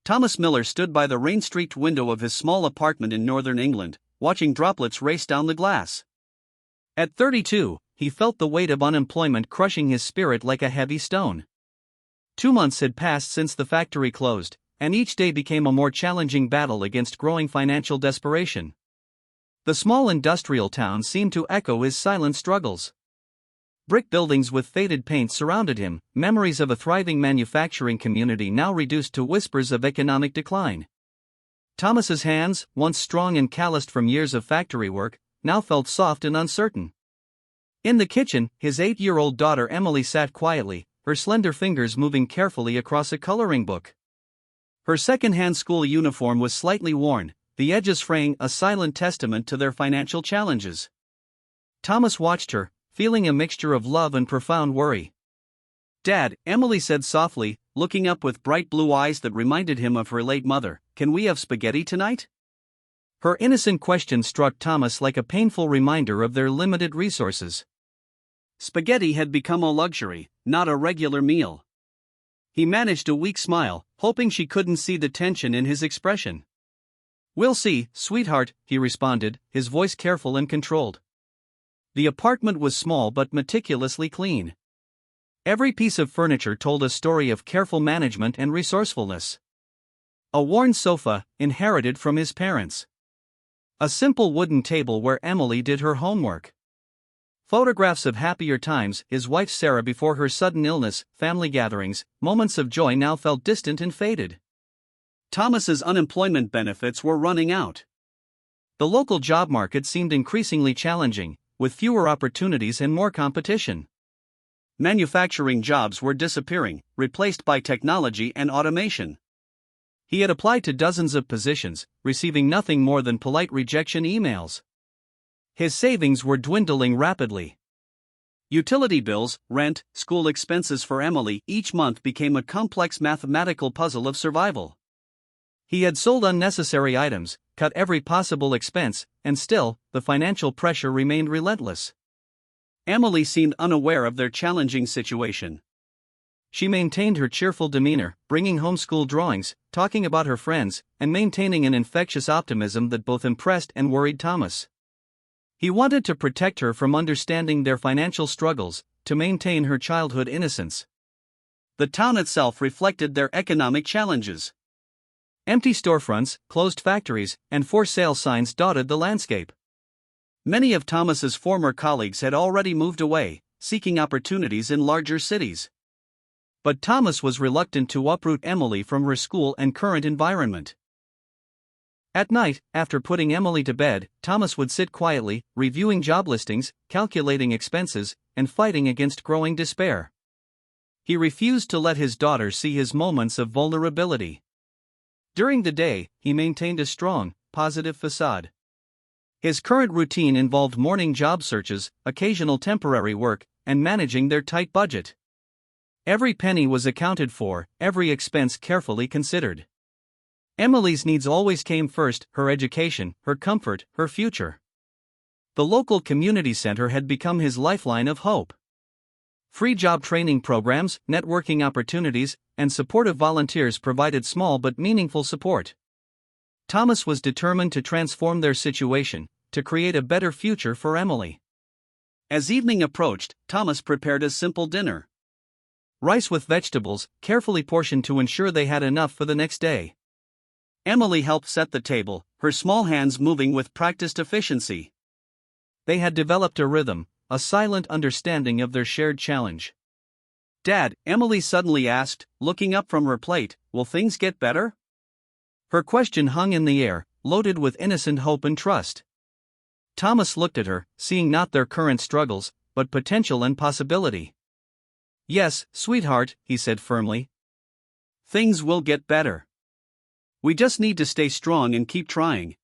Thomas Miller stood by the rain-streaked window of his small apartment in northern England, watching droplets race down the glass. At 32, he felt the weight of unemployment crushing his spirit like a heavy stone. 2 months had passed since the factory closed, and each day became a more challenging battle against growing financial desperation. The small industrial town seemed to echo his silent struggles. Brick buildings with faded paint surrounded him, memories of a thriving manufacturing community now reduced to whispers of economic decline. Thomas's hands, once strong and calloused from years of factory work, now felt soft and uncertain. In the kitchen, his 8-year-old daughter Emily sat quietly, her slender fingers moving carefully across a coloring book. Her second-hand school uniform was slightly worn, the edges fraying, a silent testament to their financial challenges. Thomas watched her, feeling a mixture of love and profound worry. "Dad," Emily said softly, looking up with bright blue eyes that reminded him of her late mother, "can we have spaghetti tonight?" Her innocent question struck Thomas like a painful reminder of their limited resources. Spaghetti had become a luxury, not a regular meal. He managed a weak smile, hoping she couldn't see the tension in his expression. "We'll see, sweetheart," he responded, his voice careful and controlled. The apartment was small but meticulously clean. Every piece of furniture told a story of careful management and resourcefulness. A worn sofa, inherited from his parents. A simple wooden table where Emily did her homework. Photographs of happier times, his wife Sarah before her sudden illness, family gatherings, moments of joy now felt distant and faded. Thomas's unemployment benefits were running out. The local job market seemed increasingly challenging, with fewer opportunities and more competition. Manufacturing jobs were disappearing, replaced by technology and automation. He had applied to dozens of positions, receiving nothing more than polite rejection emails. His savings were dwindling rapidly. Utility bills, rent, school expenses for Emily each month became a complex mathematical puzzle of survival. He had sold unnecessary items, cut every possible expense, and still, the financial pressure remained relentless. Emily seemed unaware of their challenging situation. She maintained her cheerful demeanor, bringing home school drawings, talking about her friends, and maintaining an infectious optimism that both impressed and worried Thomas. He wanted to protect her from understanding their financial struggles, to maintain her childhood innocence. The town itself reflected their economic challenges. Empty storefronts, closed factories, and for sale signs dotted the landscape. Many of Thomas's former colleagues had already moved away, seeking opportunities in larger cities. But Thomas was reluctant to uproot Emily from her school and current environment. At night, after putting Emily to bed, Thomas would sit quietly, reviewing job listings, calculating expenses, and fighting against growing despair. He refused to let his daughter see his moments of vulnerability. During the day, he maintained a strong, positive facade. His current routine involved morning job searches, occasional temporary work, and managing their tight budget. Every penny was accounted for, every expense carefully considered. Emily's needs always came first: her education, her comfort, her future. The local community center had become his lifeline of hope. Free job training programs, networking opportunities, and supportive volunteers provided small but meaningful support. Thomas was determined to transform their situation, to create a better future for Emily. As evening approached, Thomas prepared a simple dinner. Rice with vegetables, carefully portioned to ensure they had enough for the next day. Emily helped set the table, her small hands moving with practiced efficiency. They had developed a rhythm, a silent understanding of their shared challenge. "Dad," Emily suddenly asked, looking up from her plate, "will things get better?" Her question hung in the air, loaded with innocent hope and trust. Thomas looked at her, seeing not their current struggles, but potential and possibility. "Yes, sweetheart," he said firmly. "Things will get better. We just need to stay strong and keep trying."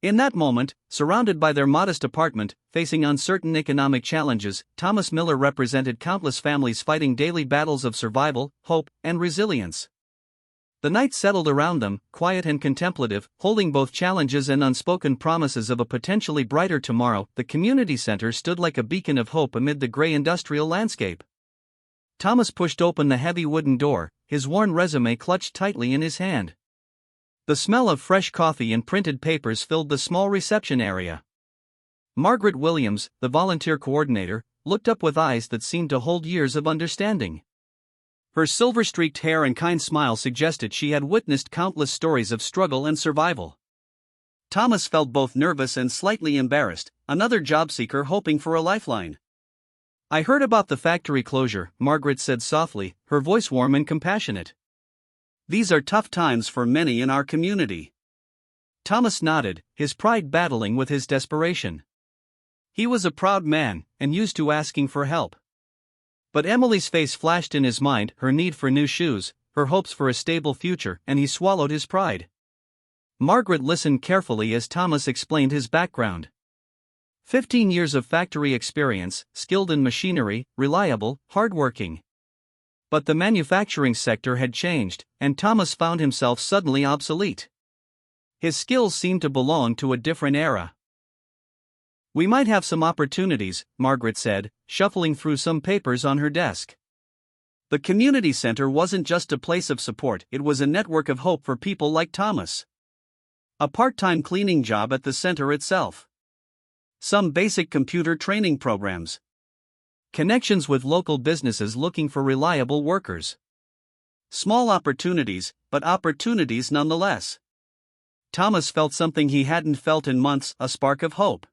In that moment, surrounded by their modest apartment, facing uncertain economic challenges, Thomas Miller represented countless families fighting daily battles of survival, hope, and resilience. The night settled around them, quiet and contemplative, holding both challenges and unspoken promises of a potentially brighter tomorrow. The community center stood like a beacon of hope amid the gray industrial landscape. Thomas pushed open the heavy wooden door, his worn resume clutched tightly in his hand. The smell of fresh coffee and printed papers filled the small reception area. Margaret Williams, the volunteer coordinator, looked up with eyes that seemed to hold years of understanding. Her silver-streaked hair and kind smile suggested she had witnessed countless stories of struggle and survival. Thomas felt both nervous and slightly embarrassed, another job seeker hoping for a lifeline. "I heard about the factory closure," Margaret said softly, her voice warm and compassionate. "These are tough times for many in our community." Thomas nodded, his pride battling with his desperation. He was a proud man, and used to asking for help. But Emily's face flashed in his mind, her need for new shoes, her hopes for a stable future, and he swallowed his pride. Margaret listened carefully as Thomas explained his background. 15 years of factory experience, skilled in machinery, reliable, hardworking. But the manufacturing sector had changed, and Thomas found himself suddenly obsolete. His skills seemed to belong to a different era. "We might have some opportunities," Margaret said, shuffling through some papers on her desk. The community center wasn't just a place of support, it was a network of hope for people like Thomas. A part-time cleaning job at the center itself. Some basic computer training programs. Connections with local businesses looking for reliable workers. Small opportunities, but opportunities nonetheless. Thomas felt something he hadn't felt in months, a spark of hope.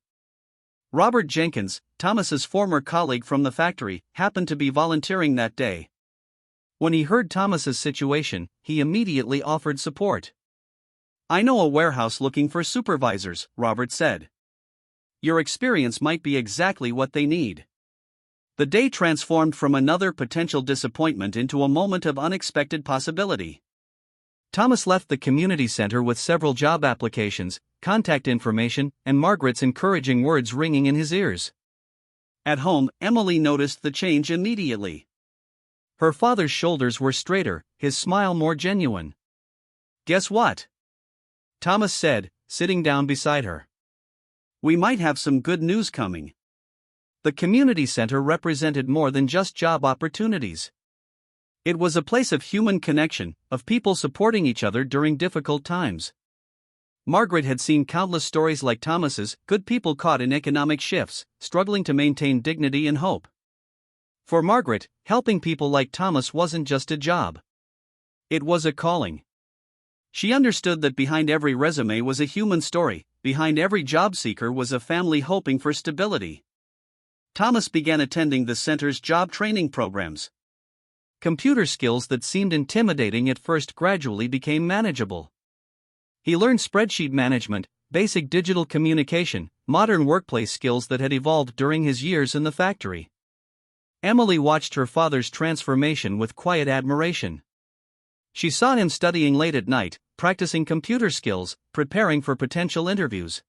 Robert Jenkins, Thomas's former colleague from the factory, happened to be volunteering that day. When he heard Thomas's situation, he immediately offered support. "I know a warehouse looking for supervisors," Robert said. "Your experience might be exactly what they need." The day transformed from another potential disappointment into a moment of unexpected possibility. Thomas left the community center with several job applications, contact information, and Margaret's encouraging words ringing in his ears. At home, Emily noticed the change immediately. Her father's shoulders were straighter, his smile more genuine. "Guess what?" Thomas said, sitting down beside her. "We might have some good news coming." The community center represented more than just job opportunities. It was a place of human connection, of people supporting each other during difficult times. Margaret had seen countless stories like Thomas's, good people caught in economic shifts, struggling to maintain dignity and hope. For Margaret, helping people like Thomas wasn't just a job. It was a calling. She understood that behind every resume was a human story, behind every job seeker was a family hoping for stability. Thomas began attending the center's job training programs. Computer skills that seemed intimidating at first gradually became manageable. He learned spreadsheet management, basic digital communication, modern workplace skills that had evolved during his years in the factory. Emily watched her father's transformation with quiet admiration. She saw him studying late at night, practicing computer skills, preparing for potential interviews.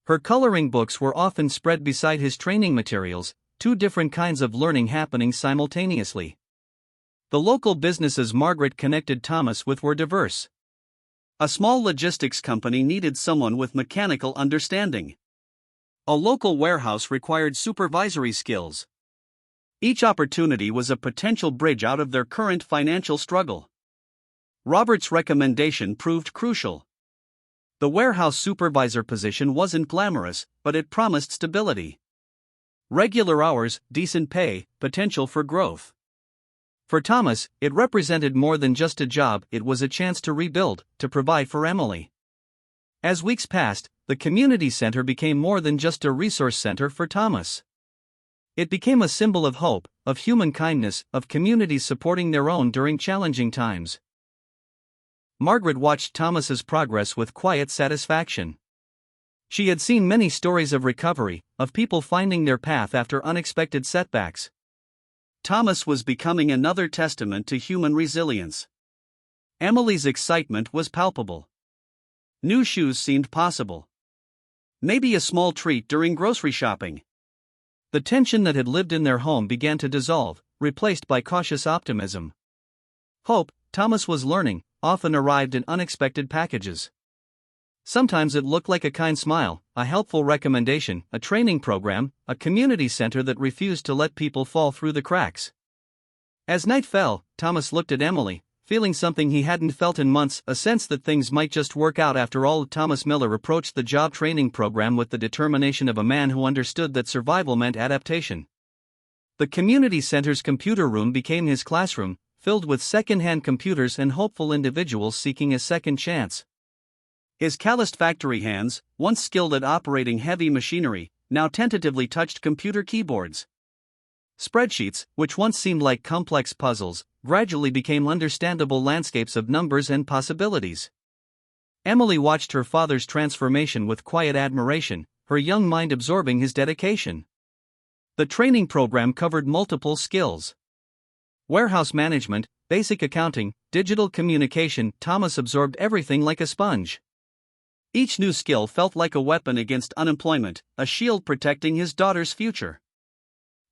Her coloring books were often spread beside his training materials, two different kinds of learning happening simultaneously. The local businesses Margaret connected Thomas with were diverse. A small logistics company needed someone with mechanical understanding. A local warehouse required supervisory skills. Each opportunity was a potential bridge out of their current financial struggle. Robert's recommendation proved crucial. The warehouse supervisor position wasn't glamorous, but it promised stability. Regular hours, decent pay, potential for growth. For Thomas, it represented more than just a job, it was a chance to rebuild, to provide for Emily. As weeks passed, the community center became more than just a resource center for Thomas. It became a symbol of hope, of human kindness, of communities supporting their own during challenging times. Margaret watched Thomas's progress with quiet satisfaction. She had seen many stories of recovery, of people finding their path after unexpected setbacks. Thomas was becoming another testament to human resilience. Emily's excitement was palpable. New shoes seemed possible. Maybe a small treat during grocery shopping. The tension that had lived in their home began to dissolve, replaced by cautious optimism. Hope, Thomas was learning, often arrived in unexpected packages. Sometimes it looked like a kind smile, a helpful recommendation, a training program, a community center that refused to let people fall through the cracks. As night fell, Thomas looked at Emily, feeling something he hadn't felt in months, a sense that things might just work out after all. Thomas Miller approached the job training program with the determination of a man who understood that survival meant adaptation. The community center's computer room became his classroom, filled with second-hand computers and hopeful individuals seeking a second chance. His calloused factory hands, once skilled at operating heavy machinery, now tentatively touched computer keyboards. Spreadsheets, which once seemed like complex puzzles, gradually became understandable landscapes of numbers and possibilities. Emily watched her father's transformation with quiet admiration, her young mind absorbing his dedication. The training program covered multiple skills: warehouse management, basic accounting, digital communication. Thomas absorbed everything like a sponge. Each new skill felt like a weapon against unemployment, a shield protecting his daughter's future.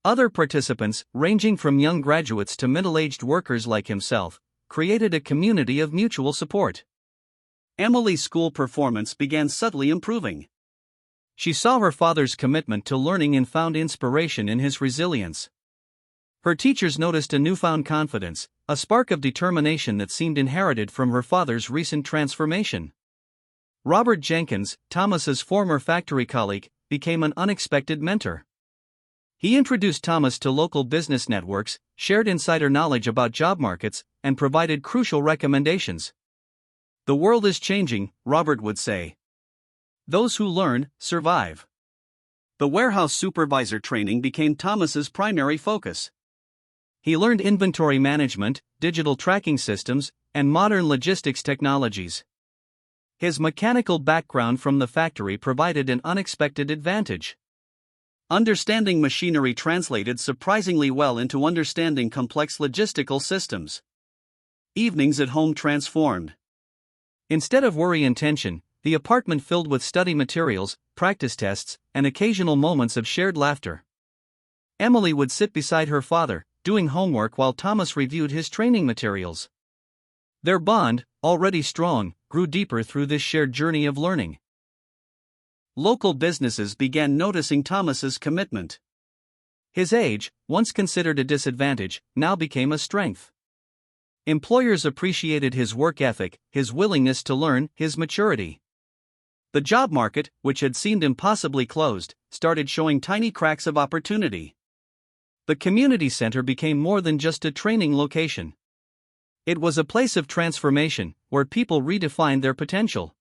Other participants, ranging from young graduates to middle-aged workers like himself, created a community of mutual support. Emily's school performance began subtly improving. She saw her father's commitment to learning and found inspiration in his resilience. Her teachers noticed a newfound confidence, a spark of determination that seemed inherited from her father's recent transformation. Robert Jenkins, Thomas's former factory colleague, became an unexpected mentor. He introduced Thomas to local business networks, shared insider knowledge about job markets, and provided crucial recommendations. "The world is changing," Robert would say. "Those who learn, survive." The warehouse supervisor training became Thomas's primary focus. He learned inventory management, digital tracking systems, and modern logistics technologies. His mechanical background from the factory provided an unexpected advantage. Understanding machinery translated surprisingly well into understanding complex logistical systems. Evenings at home transformed. Instead of worry and tension, the apartment filled with study materials, practice tests, and occasional moments of shared laughter. Emily would sit beside her father, doing homework while Thomas reviewed his training materials. Their bond, already strong, grew deeper through this shared journey of learning. Local businesses began noticing Thomas's commitment. His age, once considered a disadvantage, now became a strength. Employers appreciated his work ethic, his willingness to learn, his maturity. The job market, which had seemed impossibly closed, started showing tiny cracks of opportunity. The community center became more than just a training location. It was a place of transformation, where people redefined their potential.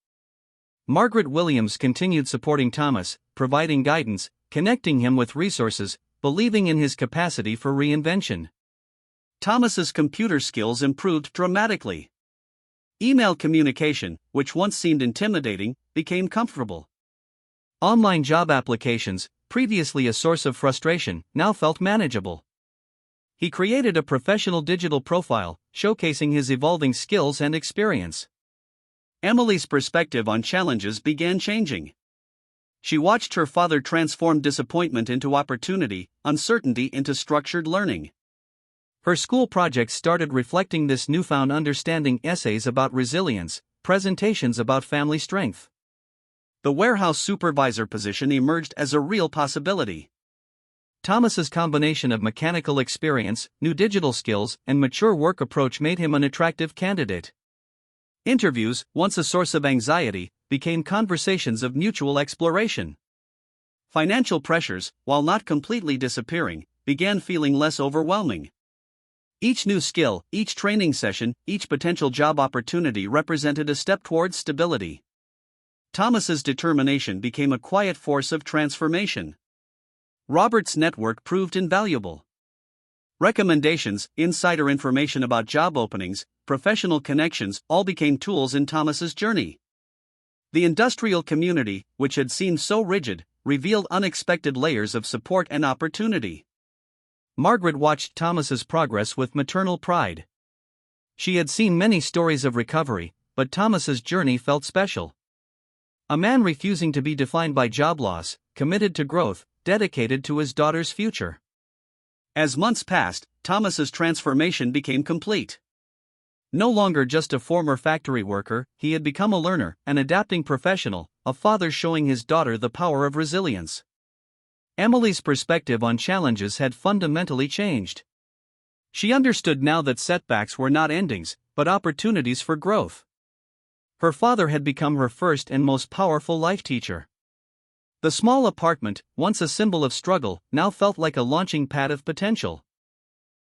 Margaret Williams continued supporting Thomas, providing guidance, connecting him with resources, believing in his capacity for reinvention. Thomas's computer skills improved dramatically. Email communication, which once seemed intimidating, became comfortable. Online job applications, previously a source of frustration, now felt manageable. He created a professional digital profile, showcasing his evolving skills and experience. Emily's perspective on challenges began changing. She watched her father transform disappointment into opportunity, uncertainty into structured learning. Her school projects started reflecting this newfound understanding: essays about resilience, presentations about family strength. The warehouse supervisor position emerged as a real possibility. Thomas's combination of mechanical experience, new digital skills, and mature work approach made him an attractive candidate. Interviews, once a source of anxiety, became conversations of mutual exploration. Financial pressures, while not completely disappearing, began feeling less overwhelming. Each new skill, each training session, each potential job opportunity represented a step towards stability. Thomas's determination became a quiet force of transformation. Robert's network proved invaluable. Recommendations, insider information about job openings, professional connections, all became tools in Thomas's journey. The industrial community, which had seemed so rigid, revealed unexpected layers of support and opportunity. Margaret watched Thomas's progress with maternal pride. She had seen many stories of recovery, but Thomas's journey felt special. A man refusing to be defined by job loss, committed to growth, dedicated to his daughter's future. As months passed, Thomas's transformation became complete. No longer just a former factory worker, he had become a learner, an adapting professional, a father showing his daughter the power of resilience. Emily's perspective on challenges had fundamentally changed. She understood now that setbacks were not endings, but opportunities for growth. Her father had become her first and most powerful life teacher. The small apartment, once a symbol of struggle, now felt like a launching pad of potential.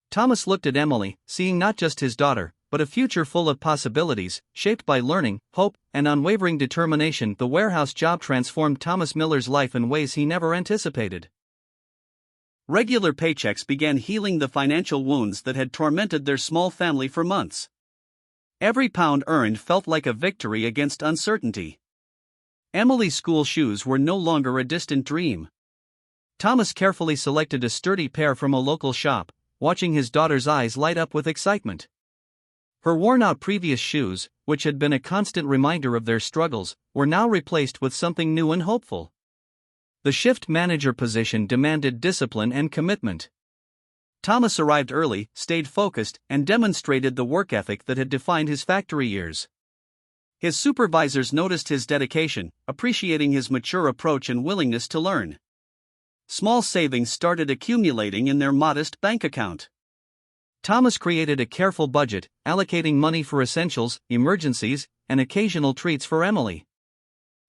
Thomas looked at Emily, seeing not just his daughter, but a future full of possibilities, shaped by learning, hope, and unwavering determination. The warehouse job transformed Thomas Miller's life in ways he never anticipated. Regular paychecks began healing the financial wounds that had tormented their small family for months. Every pound earned felt like a victory against uncertainty. Emily's school shoes were no longer a distant dream. Thomas carefully selected a sturdy pair from a local shop, watching his daughter's eyes light up with excitement. Her worn-out previous shoes, which had been a constant reminder of their struggles, were now replaced with something new and hopeful. The shift manager position demanded discipline and commitment. Thomas arrived early, stayed focused, and demonstrated the work ethic that had defined his factory years. His supervisors noticed his dedication, appreciating his mature approach and willingness to learn. Small savings started accumulating in their modest bank account. Thomas created a careful budget, allocating money for essentials, emergencies, and occasional treats for Emily.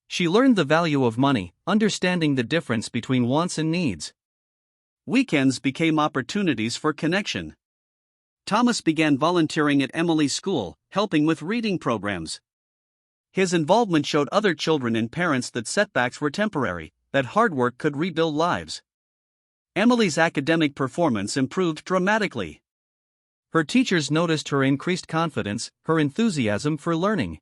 She learned the value of money, understanding the difference between wants and needs. Weekends became opportunities for connection. Thomas began volunteering at Emily's school, helping with reading programs. His involvement showed other children and parents that setbacks were temporary, that hard work could rebuild lives. Emily's academic performance improved dramatically. Her teachers noticed her increased confidence, her enthusiasm for learning.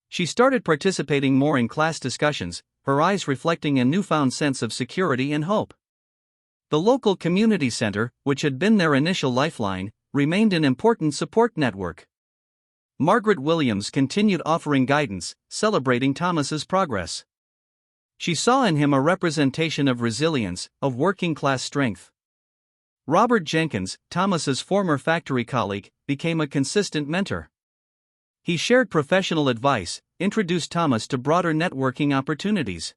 She started participating more in class discussions, her eyes reflecting a newfound sense of security and hope. The local community center, which had been their initial lifeline, remained an important support network. Margaret Williams continued offering guidance, celebrating Thomas's progress. She saw in him a representation of resilience, of working-class strength. Robert Jenkins, Thomas's former factory colleague, became a consistent mentor. He shared professional advice, introduced Thomas to broader networking opportunities.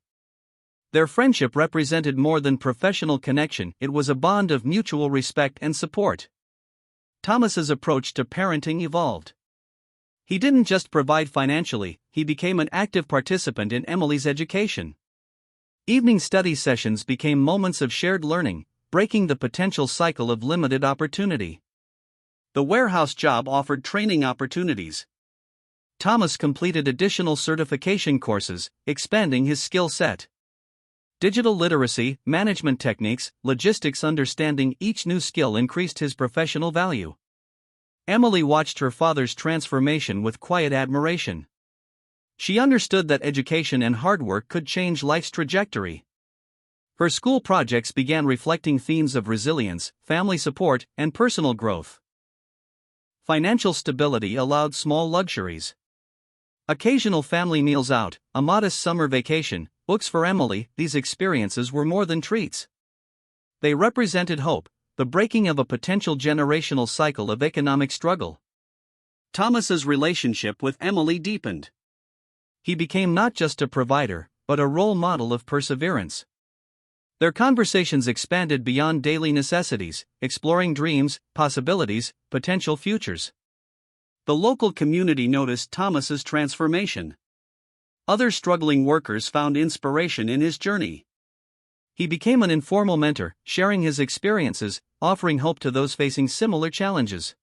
Their friendship represented more than professional connection, it was a bond of mutual respect and support. Thomas's approach to parenting evolved. He didn't just provide financially, he became an active participant in Emily's education. Evening study sessions became moments of shared learning, breaking the potential cycle of limited opportunity. The warehouse job offered training opportunities. Thomas completed additional certification courses, expanding his skill set. Digital literacy, management techniques, logistics understanding each new skill increased his professional value. Emily watched her father's transformation with quiet admiration. She understood that education and hard work could change life's trajectory. Her school projects began reflecting themes of resilience, family support, and personal growth. Financial stability allowed small luxuries. Occasional family meals out, a modest summer vacation, books for Emily, these experiences were more than treats. They represented hope, the breaking of a potential generational cycle of economic struggle. Thomas's relationship with Emily deepened. He became not just a provider, but a role model of perseverance. Their conversations expanded beyond daily necessities, exploring dreams, possibilities, potential futures. The local community noticed Thomas's transformation. Other struggling workers found inspiration in his journey. He became an informal mentor, sharing his experiences, offering hope to those facing similar challenges.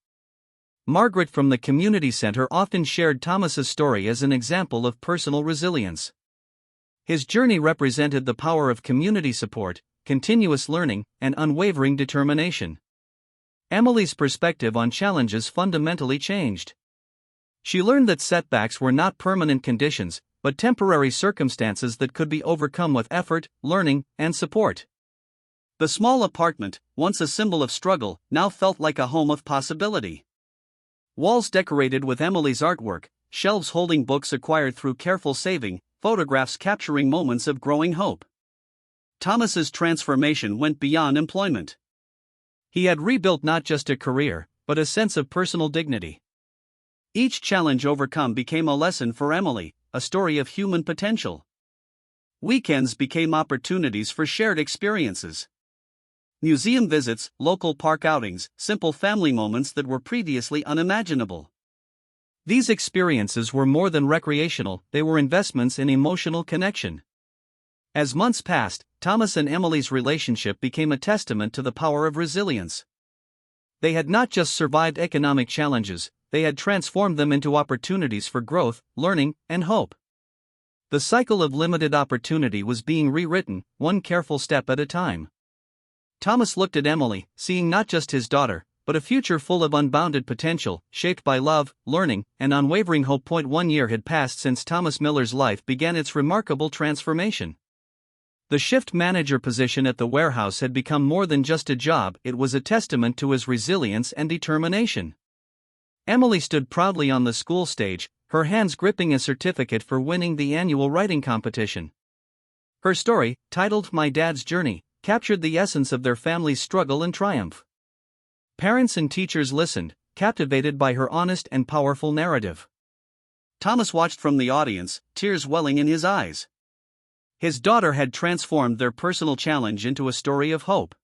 Margaret from the community center often shared Thomas's story as an example of personal resilience. His journey represented the power of community support, continuous learning, and unwavering determination. Emily's perspective on challenges fundamentally changed. She learned that setbacks were not permanent conditions, but temporary circumstances that could be overcome with effort, learning, and support. The small apartment, once a symbol of struggle, now felt like a home of possibility. Walls decorated with Emily's artwork, shelves holding books acquired through careful saving, photographs capturing moments of growing hope. Thomas's transformation went beyond employment. He had rebuilt not just a career, but a sense of personal dignity. Each challenge overcome became a lesson for Emily, a story of human potential. Weekends became opportunities for shared experiences. Museum visits, local park outings, simple family moments that were previously unimaginable. These experiences were more than recreational, they were investments in emotional connection. As months passed, Thomas and Emily's relationship became a testament to the power of resilience. They had not just survived economic challenges, they had transformed them into opportunities for growth, learning, and hope. The cycle of limited opportunity was being rewritten, one careful step at a time. Thomas looked at Emily, seeing not just his daughter, but a future full of unbounded potential, shaped by love, learning, and unwavering hope. 1 year had passed since Thomas Miller's life began its remarkable transformation. The shift manager position at the warehouse had become more than just a job, it was a testament to his resilience and determination. Emily stood proudly on the school stage, her hands gripping a certificate for winning the annual writing competition. Her story, titled My Dad's Journey, captured the essence of their family's struggle and triumph. Parents and teachers listened, captivated by her honest and powerful narrative. Thomas watched from the audience, tears welling in his eyes. His daughter had transformed their personal challenge into a story of hope.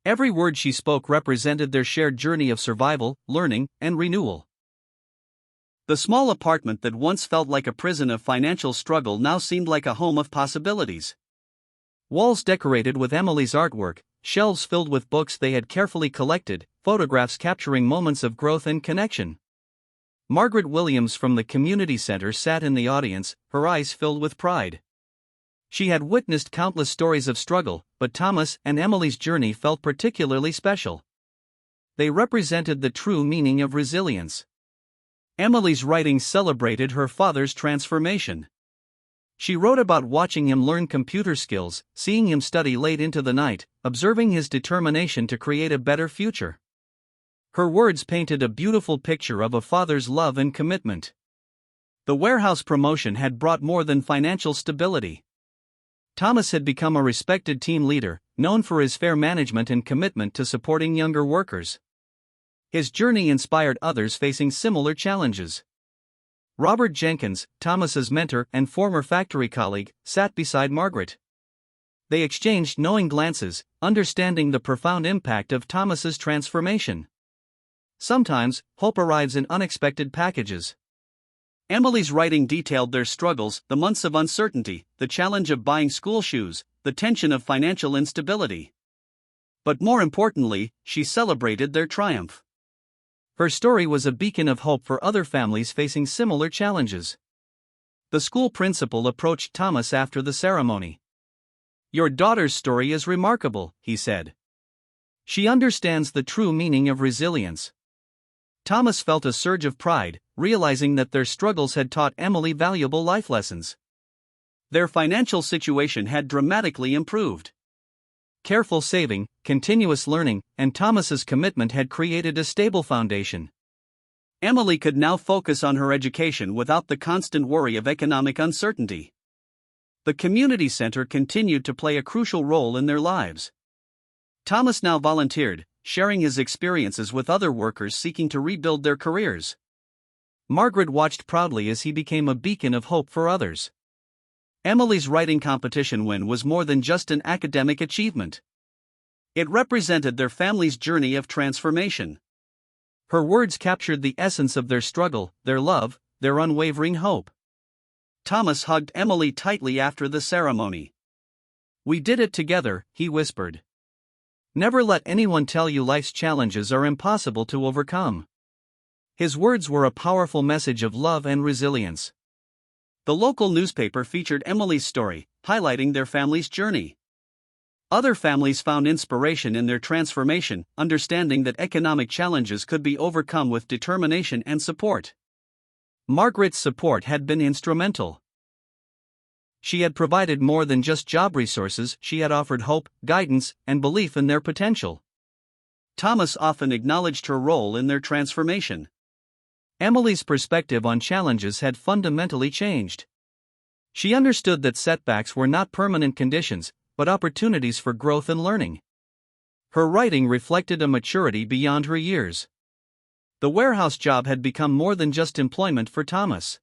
Every word she spoke represented their shared journey of survival, learning, and renewal. The small apartment that once felt like a prison of financial struggle now seemed like a home of possibilities. Walls decorated with Emily's artwork, shelves filled with books they had carefully collected, photographs capturing moments of growth and connection. Margaret Williams from the community center sat in the audience, her eyes filled with pride. She had witnessed countless stories of struggle, but Thomas and Emily's journey felt particularly special. They represented the true meaning of resilience. Emily's writing celebrated her father's transformation. She wrote about watching him learn computer skills, seeing him study late into the night, observing his determination to create a better future. Her words painted a beautiful picture of a father's love and commitment. The warehouse promotion had brought more than financial stability. Thomas had become a respected team leader, known for his fair management and commitment to supporting younger workers. His journey inspired others facing similar challenges. Robert Jenkins, Thomas's mentor and former factory colleague, sat beside Margaret. They exchanged knowing glances, understanding the profound impact of Thomas's transformation. Sometimes, hope arrives in unexpected packages. Emily's writing detailed their struggles, the months of uncertainty, the challenge of buying school shoes, the tension of financial instability. But more importantly, she celebrated their triumph. Her story was a beacon of hope for other families facing similar challenges. The school principal approached Thomas after the ceremony. "Your daughter's story is remarkable," he said. "She understands the true meaning of resilience." Thomas felt a surge of pride, realizing that their struggles had taught Emily valuable life lessons. Their financial situation had dramatically improved. Careful saving, continuous learning, and Thomas's commitment had created a stable foundation. Emily could now focus on her education without the constant worry of economic uncertainty. The community center continued to play a crucial role in their lives. Thomas now volunteered, sharing his experiences with other workers seeking to rebuild their careers. Margaret watched proudly as he became a beacon of hope for others. Emily's writing competition win was more than just an academic achievement. It represented their family's journey of transformation. Her words captured the essence of their struggle, their love, their unwavering hope. Thomas hugged Emily tightly after the ceremony. "We did it together," he whispered. "Never let anyone tell you life's challenges are impossible to overcome." His words were a powerful message of love and resilience. The local newspaper featured Emily's story, highlighting their family's journey. Other families found inspiration in their transformation, understanding that economic challenges could be overcome with determination and support. Margaret's support had been instrumental. She had provided more than just job resources, she had offered hope, guidance, and belief in their potential. Thomas often acknowledged her role in their transformation. Emily's perspective on challenges had fundamentally changed. She understood that setbacks were not permanent conditions, but opportunities for growth and learning. Her writing reflected a maturity beyond her years. The warehouse job had become more than just employment for Thomas.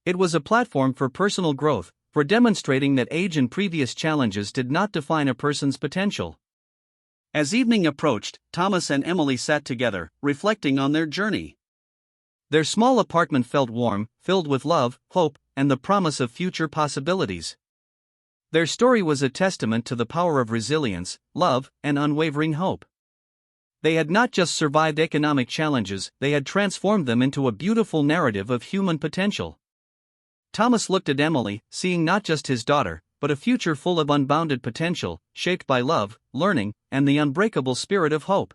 It was a platform for personal growth, for demonstrating that age and previous challenges did not define a person's potential. As evening approached, Thomas and Emily sat together, reflecting on their journey. Their small apartment felt warm, filled with love, hope, and the promise of future possibilities. Their story was a testament to the power of resilience, love, and unwavering hope. They had not just survived economic challenges, they had transformed them into a beautiful narrative of human potential. Thomas looked at Emily, seeing not just his daughter, but a future full of unbounded potential, shaped by love, learning, and the unbreakable spirit of hope.